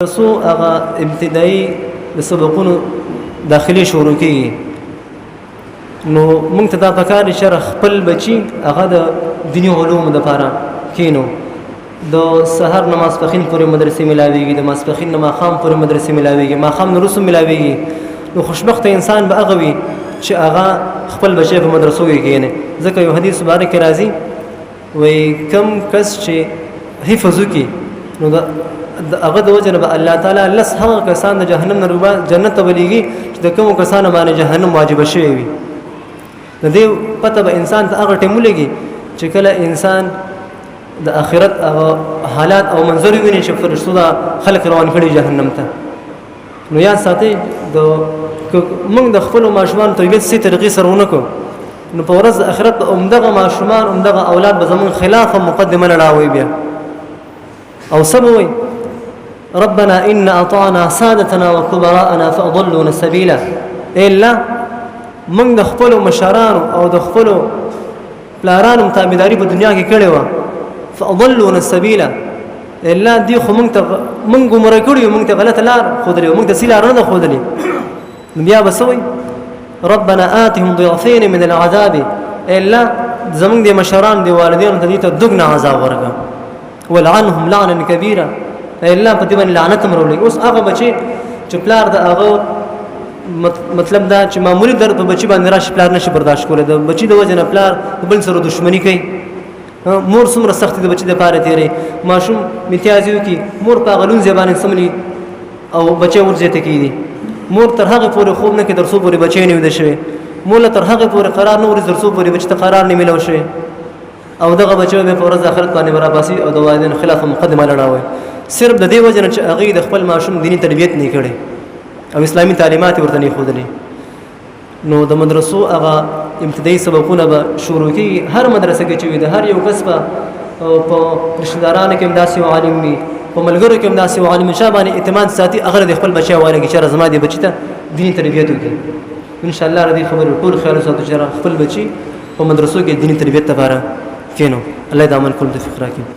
رسو هغه ابتدایي د سبقونو داخلي شروع کیږي نو موږ ته دا پکار چې خپل بچي هغه د دیني علومو لپاره کینو د سحر نماز پخین پورې مدرسې ملاويږي د ماسپخین نه ماښام پورې مدرسې ملاويږي ماښام نه وروسته ملاويږي نو خوشبخت انسان به هغه وي چې هغه خپل بچي په مدرسو کې کیني ځکه یو حدیث مبارک راځي وایي کم کس چې حفظ وکړي نو هغه د وجه نه به الله تعالی لس هغه کسان د جهنم نه روبا جنت ته ولېږي چې د کومو کسانو باندې جهنم واجبه شوی وي د دې پته به انسان ته هغه ټیم ولګي چې کله انسان د آخرت هغه حالات او منظر ویني چې فرشتو دا خلق روان کړي جهنم ته نو یاد ساتئ موږ د خپلو ماشومانو تربیت سي طریقې سره ونه کړو نو په ورځ د آخرت همدغه ماشومان همدغه اولاد به زموږ خلاف مقدمه لړاوي بیا او سبوي ربنا إن أطعنا سادتنا وكبراءنا فأضلونا السبيل إلا من دخلو مشاران أو دخلو پلارانو تابعداري په دنیا کې کړې و فأضلونا السبيل إلا دي خو من ګمرا کړیو من ته غلط لار خودلې من ته سیلار نه خودلې بیا بسوي ربنا آتهم ضعفين من العذاب إلا زمون دي مشاران دي والدين ته دي ته دغنا عذاب ورکا ولعنهم لعنا كبيرا الا په دې باندې لعنت مرولې اوس هغه بچي چې پلار د هغه مطلب دا چې معمولی در په بچي باندې راشي پلار نشي برداشت کولای د بچي د وجه نه پلار بل سره دښمنی کوي مور څومره سخت د بچي د پاره تیری ماشوم امتیازیو کی مور په غلون زبان سملی او بچي ورځته کیدی مور تر هغه پورې خوب نه کې درسو پورې بچي نه ود شي مول تر هغه پورې قرار نه ورځ درسو پورې بچي ته قرار نه ملو شي او دغه بچو به په ورځ اخرت باندې براباسي او د والدین خلاف مقدمه لړاوي صرف د دې وجه نه چې هغه د خپل ماشوم دینی تربیت نه کړي او اسلامي تعلیمات ورته نه خودلې نو د مدرسو هغه ابتدایي سبقونه به شروع کی هر مدرسه کې چې د هر یو کس په رشتہ دارانو کې امداسي عالم وي په ملګرو کې امداسي عالم شابانه اعتماد ساتي اگر د خپل بچي واره کې چې زما دي بچی ته دینی تربیت وکړي ان شاء الله ردی خبر ټول خیال ساتو چې خپل بچي په مدرسو کې دینی تربیت لپاره کینو الله دې عمل کول د فکر راکړي